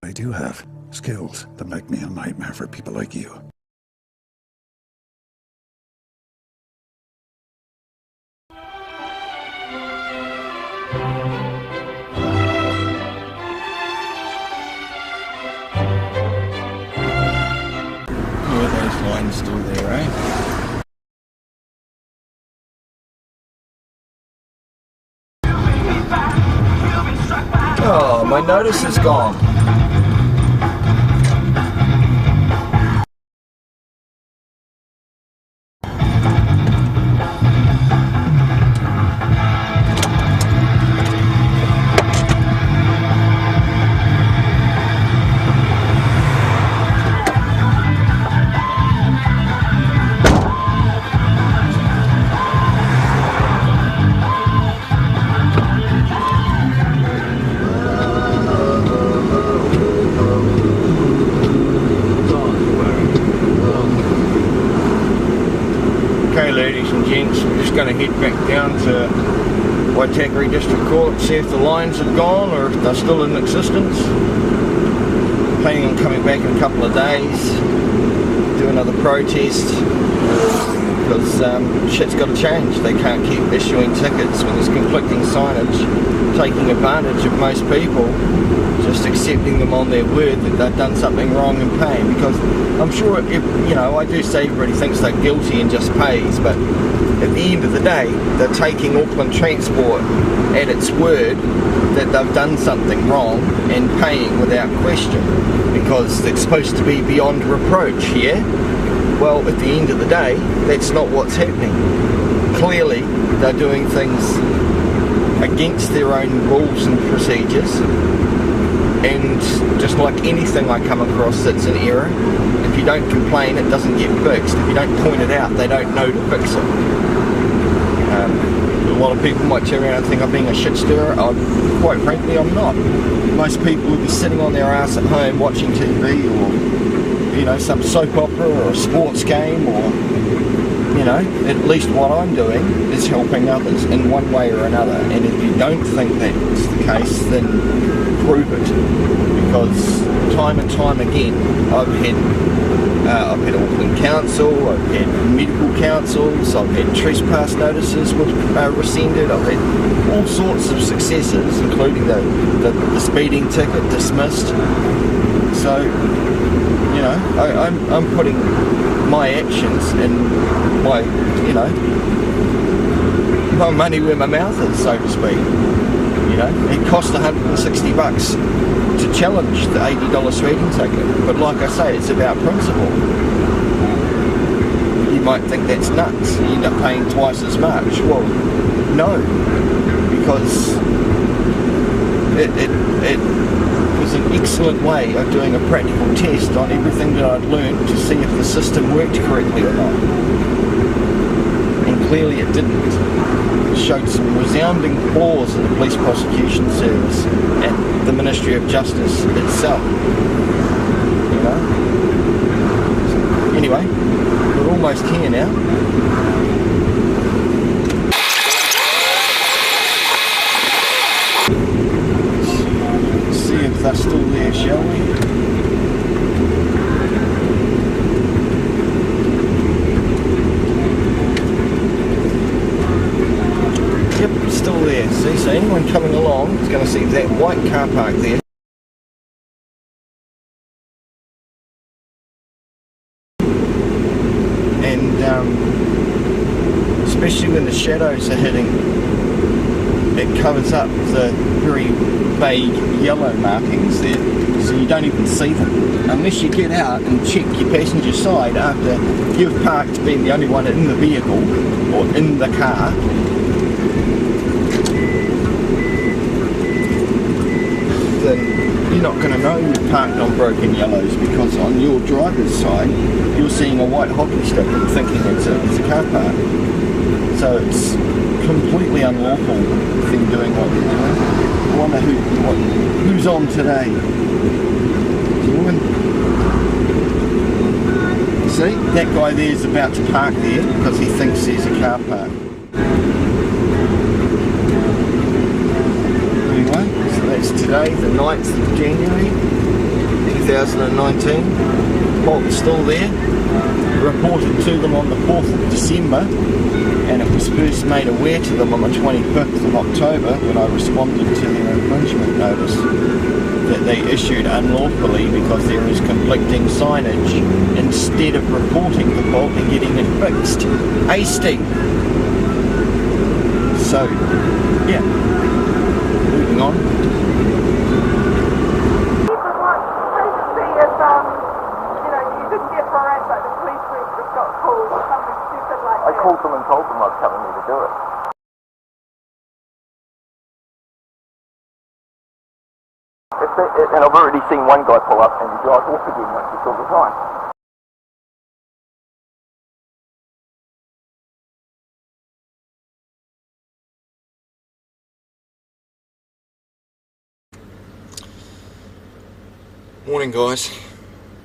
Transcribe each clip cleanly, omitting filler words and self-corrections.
I do have skills that make me a nightmare for people like you. Lines still there, eh? Oh, my notice is gone. Ladies and gents, we're just going to head back down to Waitakere District Court, see if the lines have gone or if they're still in existence. Planning on coming back in a couple of days, do another protest, because shit's got to change. They can't keep issuing tickets when there's conflicting signage, taking advantage of most people, just accepting them on their word that they've done something wrong and paying. Because I'm sure, you know, I do say everybody thinks they're guilty and just pays, but at the end of the day, they're taking Auckland Transport at its word that they've done something wrong and paying without question, because it's supposed to be beyond reproach, yeah? Well, at the end of the day, that's not what's happening. Clearly, they're doing things against their own rules and procedures, and just like anything I come across that's an error, if you don't complain, it doesn't get fixed. If you don't point it out, they don't know to fix it. A lot of people might turn around and think I'm being a shit stirrer. Quite frankly, I'm not. Most people would be sitting on their ass at home watching TV, or, you know, some soap opera or a sports game, or, you know, at least what I'm doing is helping others in one way or another. And if you don't think that's the case, then prove it. Because time and time again, I've had Auckland Council, I've had medical councils, I've had trespass notices rescinded, I've had all sorts of successes, including the speeding ticket dismissed. So, you know, I'm putting my actions and my, you know, my money where my mouth is, so to speak. You know, it cost $160 to challenge the $80 speeding ticket, but like I say, it's about principle. You might think that's nuts, you end up paying twice as much. Well, no, because it was an excellent way of doing a practical test on everything that I'd learned to see if the system worked correctly or not. And clearly it didn't. It showed some resounding flaws in the Police Prosecution Service and the Ministry of Justice itself. You know? So, anyway, we're almost here now. Let's see if they're still there, shall we? Yep, still there. See, so anyone coming along is going to see that white car park there. And especially when the shadows are hitting, it covers up the very vague yellow markings there, so you don't even see them. Unless you get out and check your passenger side after you've parked, being the only one in the vehicle or in the car. Then you're not going to know you've parked on broken yellows, because on your driver's side you're seeing a white hockey stick and thinking it's a car park. So it's completely unlawful thing doing what they're doing. I wonder who's on today. Gentlemen. See, that guy there is about to park there because he thinks there's a car park. Anyway, so that's today, the 9th of January. 2019. Fault's still there. Reported to them on the 4th of December, and it was first made aware to them on the 25th of October when I responded to their infringement notice that they issued unlawfully because there is conflicting signage, instead of reporting the fault and getting it fixed. Hey Steve! So, yeah, moving on. I called them and told them I was telling me to do it. And I've already seen one guy pull up and he drives off again like this all the time. Morning guys.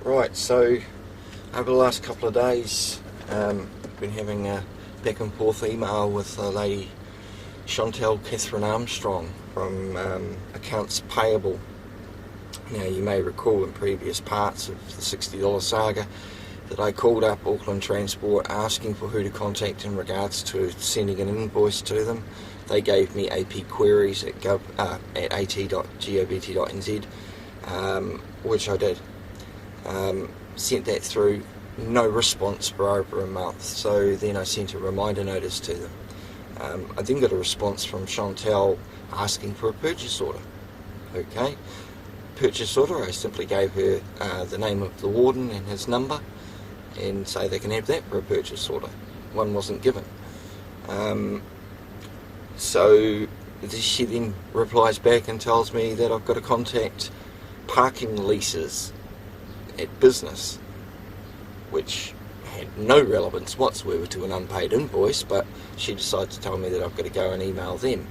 Right, so over the last couple of days been having a back and forth email with a lady, Chantel Catherine Armstrong from Accounts Payable. Now you may recall in previous parts of the $60 saga that I called up Auckland Transport asking for who to contact in regards to sending an invoice to them. They gave me AP queries at at.govt.nz, which I did. Sent that through, no response for over a month, so then I sent a reminder notice to them. I then got a response from Chantel asking for a purchase order. Okay, purchase order, I simply gave her the name of the warden and his number and say they can have that for a purchase order. One wasn't given. So she then replies back and tells me that I've got to contact parking leases at business, which had no relevance whatsoever to an unpaid invoice, but she decided to tell me that I've got to go and email them.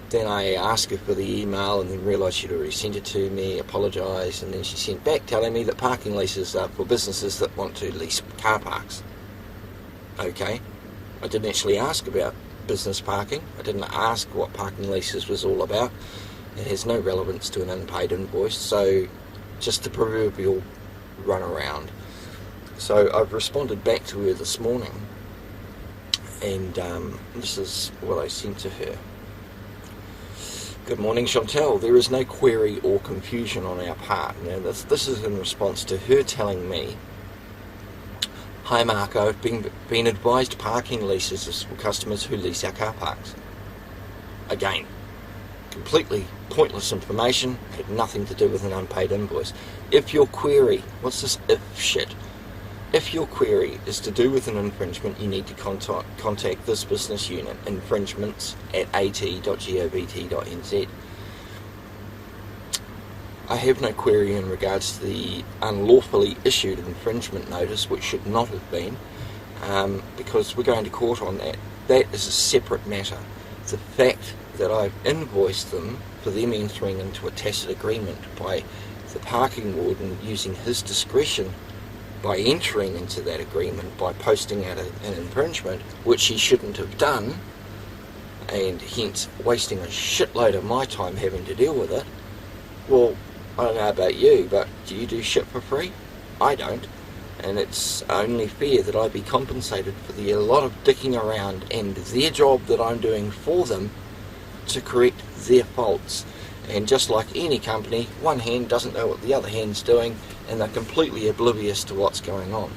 Then I asked her for the email and then realised she'd already sent it to me, apologised, and then she sent back telling me that parking leases are for businesses that want to lease car parks. Okay, I didn't actually ask about business parking. I didn't ask what parking leases was all about. It has no relevance to an unpaid invoice, so just the proverbial runaround. So I've responded back to her this morning, and this is what I sent to her. Good morning, Chantel. There is no query or confusion on our part. Now, this is in response to her telling me, hi Marco, I've been advised parking leases is for customers who lease our car parks. Again, completely pointless information, had nothing to do with an unpaid invoice. If your query, what's this if shit? If your query is to do with an infringement, you need to contact this business unit, infringements at at.govt.nz. I have no query in regards to the unlawfully issued infringement notice, which should not have been, because we're going to court on that. That is a separate matter. The fact that I've invoiced them for them entering into a tacit agreement by the parking warden using his discretion by entering into that agreement by posting out an infringement, which he shouldn't have done, and hence wasting a shitload of my time having to deal with it. Well, I don't know about you, but do you do shit for free? I don't, and it's only fair that I be compensated for the lot of dicking around and their job that I'm doing for them to correct their faults. And just like any company, one hand doesn't know what the other hand's doing, and they're completely oblivious to what's going on.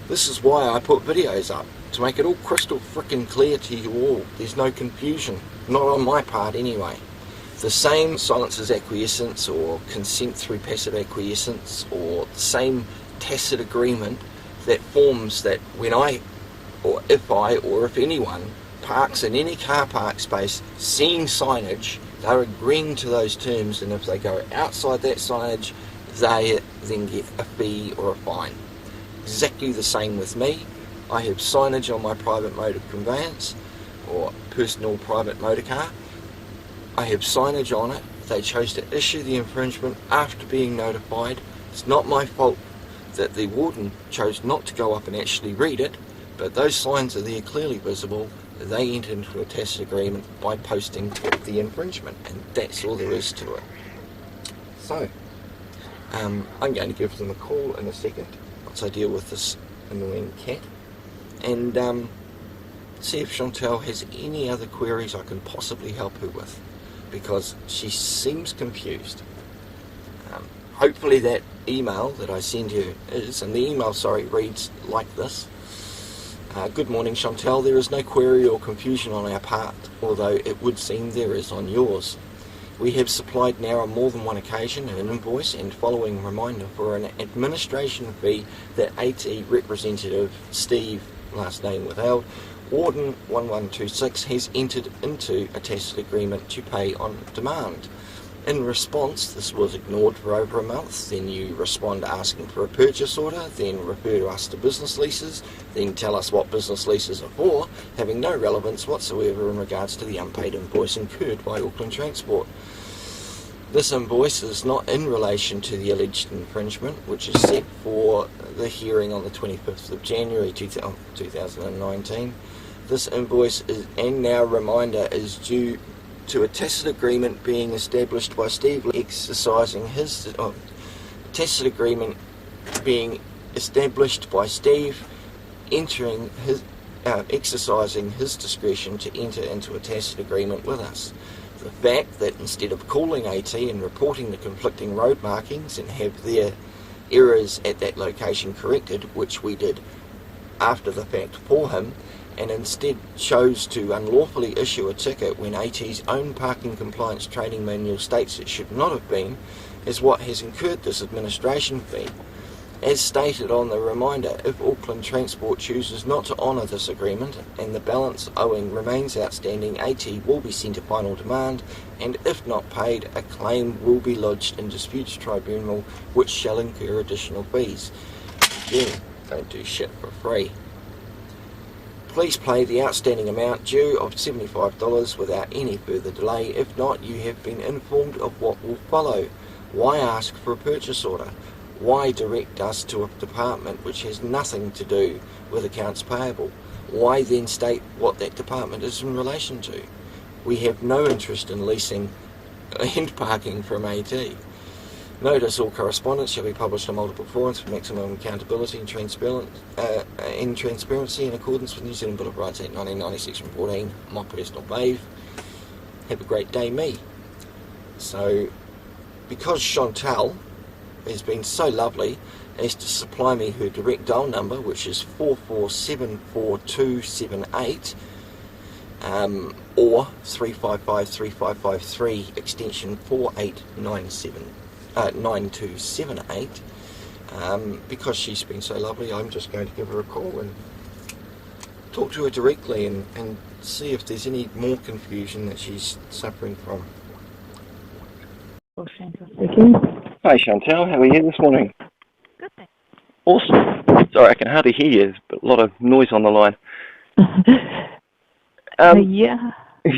This is why I put videos up, to make it all crystal frickin' clear to you all. There's no confusion, not on my part anyway. The same silence as acquiescence, or consent through passive acquiescence, or the same tacit agreement that forms that when I, or if anyone, parks in any car park space seeing signage, they're agreeing to those terms, and if they go outside that signage, they then get a fee or a fine. Exactly the same with me. I have signage on my private mode of conveyance, or personal private motor car. I have signage on it. They chose to issue the infringement after being notified. It's not my fault that the warden chose not to go up and actually read it, but those signs are there clearly visible. They entered into a tacit agreement by posting the infringement, and that's all there is to it. So, I'm going to give them a call in a second once I deal with this annoying cat, and see if Chantal has any other queries I can possibly help her with, because she seems confused. Hopefully that email that I send her is, and the email, reads like this. Good morning, Chantal. There is no query or confusion on our part, although it would seem there is on yours. We have supplied now on more than one occasion an invoice and following reminder for an administration fee that AT representative Steve, last name withheld, Warden 1126 has entered into a tacit agreement to pay on demand. In response, this was ignored for over a month. Then you respond asking for a purchase order, then refer to us to business leases, then tell us what business leases are for, having no relevance whatsoever in regards to the unpaid invoice incurred by Auckland Transport. This invoice is not in relation to the alleged infringement, which is set for the hearing on the 25th of January 2019. This invoice is, and now reminder, is due to a tacit agreement being established by Steve exercising his tacit agreement being established by Steve entering his exercising his discretion to enter into a tacit agreement with us. The fact that instead of calling AT and reporting the conflicting road markings and have their errors at that location corrected, which we did after the fact for him, and instead chose to unlawfully issue a ticket when AT's own parking compliance training manual states it should not have been, is what has incurred this administration fee. As stated on the reminder, if Auckland Transport chooses not to honour this agreement and the balance owing remains outstanding, AT will be sent a final demand, and if not paid, a claim will be lodged in Disputes Tribunal, which shall incur additional fees. Again, don't do shit for free. Please pay the outstanding amount due of $75 without any further delay. If not, you have been informed of what will follow. Why ask for a purchase order? Why direct us to a department which has nothing to do with accounts payable? Why then state what that department is in relation to? We have no interest in leasing and parking from AT. Notice all correspondence shall be published on multiple forums for maximum accountability and transparency in accordance with New Zealand Bill of Rights Act 1990 Section 14. My personal fave. Have a great day, me. So, because Chantal has been so lovely as to supply me her direct dial number, which is 44744278, or 3553553 extension 9278. Because she's been so lovely, I'm just going to give her a call and talk to her directly and see if there's any more confusion that she's suffering from. Hi Chantal, how are you this morning? Good, thanks. Awesome. Sorry, I can hardly hear you. There's a lot of noise on the line. Yeah.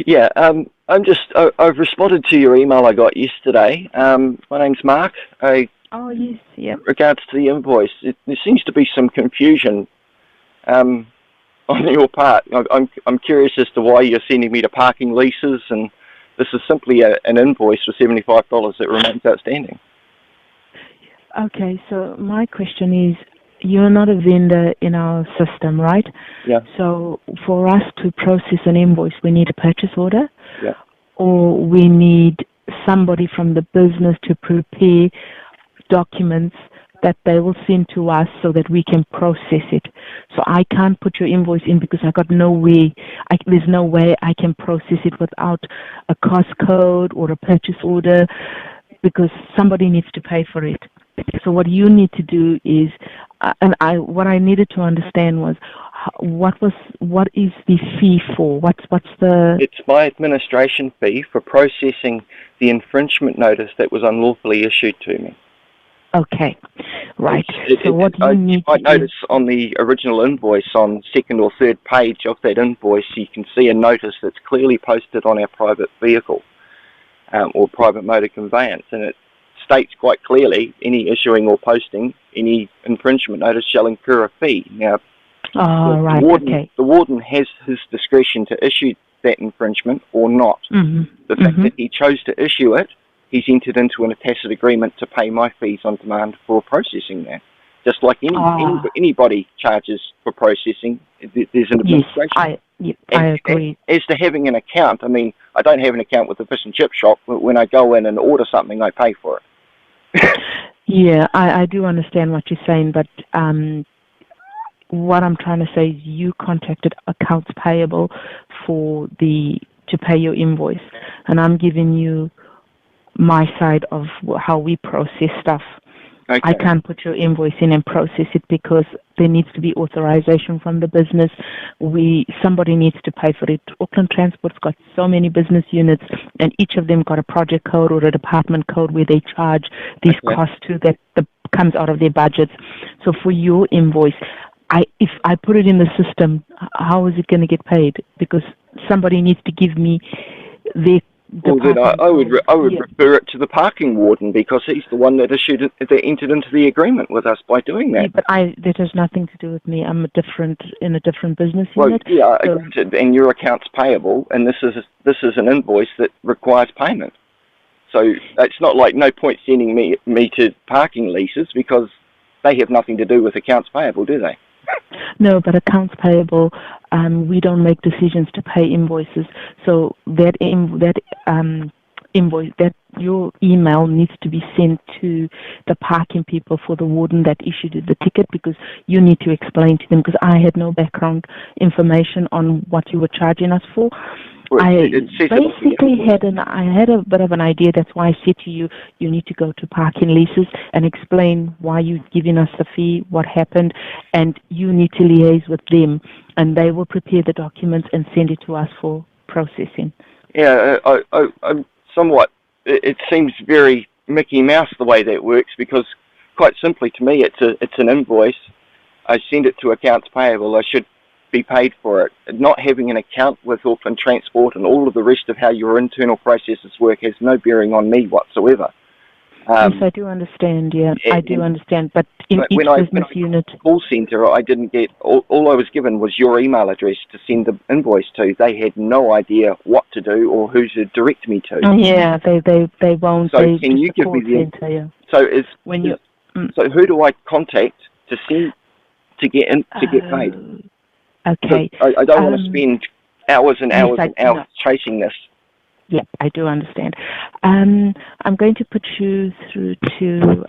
Yeah, I've responded to your email I got yesterday. My name's Mark. Oh, yes, yeah. Regards to the invoice, there seems to be some confusion on your part. I'm curious as to why you're sending me to parking leases, and this is simply an invoice for $75 that remains outstanding. Okay, so my question is, you're not a vendor in our system, right? Yeah. So for us to process an invoice, we need a purchase order? Yeah. Or we need somebody from the business to prepare documents that they will send to us so that we can process it. So I can't put your invoice in because I got no way, there's no way I can process it without a cost code or a purchase order, because somebody needs to pay for it. So what you need to do is, what I needed to understand was, what is the fee for? What's the? It's my administration fee for processing the infringement notice that was unlawfully issued to me. Okay, right. So what you need might notice on the original invoice, on second or third page of that invoice, you can see a notice that's clearly posted on our private vehicle or private motor conveyance, and it states quite clearly, any issuing or posting any infringement notice shall incur a fee. Now, the warden has his discretion to issue that infringement or not. Mm-hmm. The fact that he chose to issue it he's entered into a tacit agreement to pay my fees on demand for processing that. Just like anybody charges for processing, there's an administration. I agree. As to having an account, I mean, I don't have an account with the fish and chip shop, but when I go in and order something, I pay for it. Yeah, I do understand what you're saying, but what I'm trying to say is you contacted accounts payable to pay your invoice, and I'm giving you my side of how we process stuff. Okay. I can't put your invoice in and process it because there needs to be authorization from the business. Somebody needs to pay for it. Auckland Transport's got so many business units, and each of them got a project code or a department code where they charge these costs to that comes out of their budgets. So for your invoice, if I put it in the system, how is it going to get paid? Because somebody needs to give me their. Well, then I would refer it to the parking warden, because he's the one that entered into the agreement with us by doing that. Yeah, but that has nothing to do with me. I'm in a different business Well, unit. yeah, and your account's payable, and this is an invoice that requires payment. So it's not like no point sending me to parking leases, because they have nothing to do with accounts payable, do they? No, but accounts payable, we don't make decisions to pay invoices. So that invoice, that your email needs to be sent to the parking people for the warden that issued the ticket, because you need to explain to them, because I had no background information on what you were charging us for. Well, I basically had a bit of an idea. That's why I said to you, you need to go to parking leases and explain why you're giving us the fee, what happened, and you need to liaise with them, and they will prepare the documents and send it to us for processing. Yeah, I'm somewhat. It seems very Mickey Mouse the way that works, because quite simply to me, it's an invoice. I send it to accounts payable. I should be paid for it. Not having an account with Auckland Transport and all of the rest of how your internal processes work has no bearing on me whatsoever. Yes, I do understand. Yeah, I do understand. But in each business unit, call centre, I didn't get. All I was given was your email address to send the invoice to. They had no idea what to do or who to direct me to. Yeah, they won't. So can you give me the? Center, yeah. So who do I contact to get paid? Okay. I don't want to spend hours and hours and hours chasing this. Yeah, I do understand. I'm going to put you through to,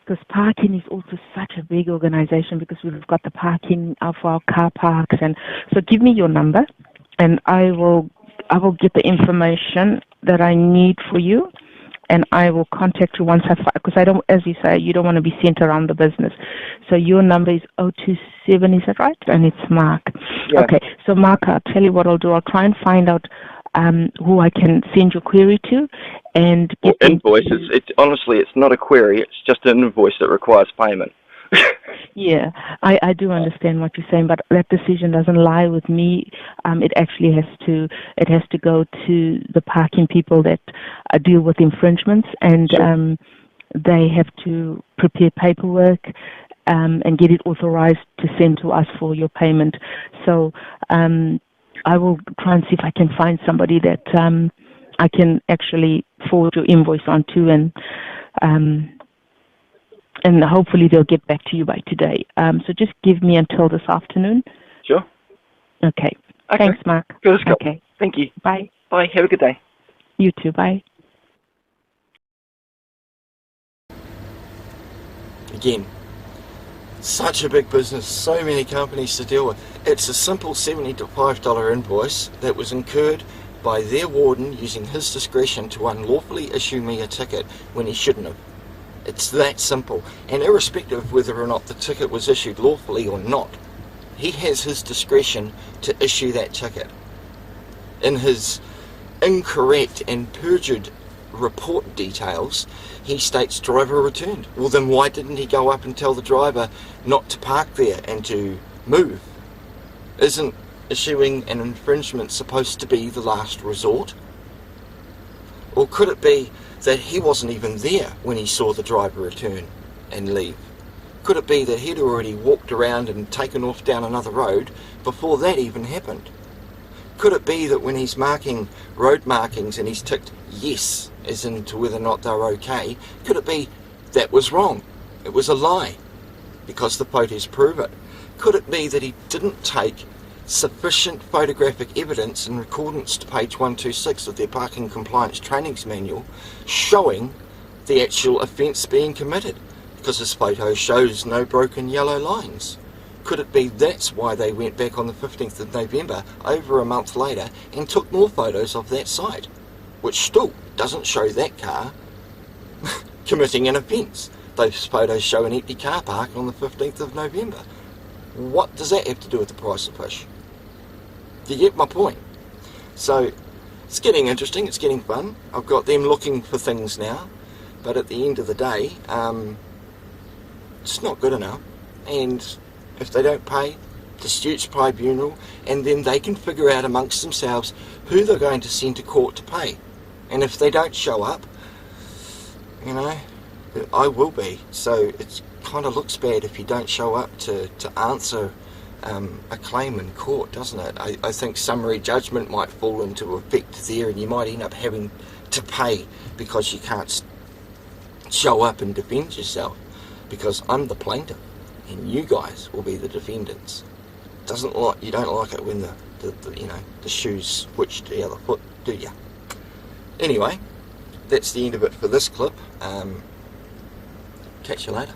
because parking is also such a big organization, because we've got the parking for our car parks, and so give me your number, and I will get the information that I need for you. And I will contact you once because I don't, as you say, you don't want to be sent around the business. So your number is 027, is that right? And it's Mark. Yeah. Okay, so Mark, I'll tell you what I'll do. I'll try and find out who I can send your query to, and get invoices. Honestly, it's not a query. It's just an invoice that requires payment. Yeah, I do understand what you're saying, but that decision doesn't lie with me. It actually has to go to the parking people that deal with infringements, and sure. They have to prepare paperwork and get it authorized to send to us for your payment. So I will try and see if I can find somebody that I can actually forward your invoice onto, and hopefully they'll get back to you by today. So just give me until this afternoon. Sure. Okay. Thanks, Mark. Good. Okay. Thank you. Bye. Bye. Have a good day. You too. Bye. Again, such a big business, so many companies to deal with. It's a simple $75 invoice that was incurred by their warden using his discretion to unlawfully issue me a ticket when he shouldn't have. It's that simple, and irrespective of whether or not the ticket was issued lawfully or not, he has his discretion to issue that ticket. In his incorrect and perjured report details, he states driver returned. Well, then why didn't he go up and tell the driver not to park there and to move? Isn't issuing an infringement supposed to be the last resort? Or could it be that he wasn't even there when he saw the driver return and leave? Could it be that he'd already walked around and taken off down another road before that even happened? Could it be that when he's marking road markings and he's ticked yes as in to whether or not they're okay, could it be that was wrong? It was a lie, because the photos prove it. Could it be that he didn't take sufficient photographic evidence in accordance to page 126 of their Parking Compliance Trainings Manual showing the actual offence being committed, because his photo shows no broken yellow lines? Could it be that's why they went back on the 15th of November, over a month later, and took more photos of that site, which still doesn't show that car committing an offence? Those photos show an empty car park on the 15th of November. What does that have to do with the price of fish? Do you get my point? So it's getting interesting, it's getting fun. I've got them looking for things now, but at the end of the day, it's not good enough. And if they don't pay, disputes tribunal, and then they can figure out amongst themselves who they're going to send to court to pay. And if they don't show up, you know, I will be. So it kind of looks bad if you don't show up to answer a claim in court, doesn't it? I think summary judgment might fall into effect there, and you might end up having to pay because you can't show up and defend yourself, because I'm the plaintiff and you guys will be the defendants. You don't like it when the shoes switch to the other foot, do you? Anyway, that's the end of it for this clip. Catch you later.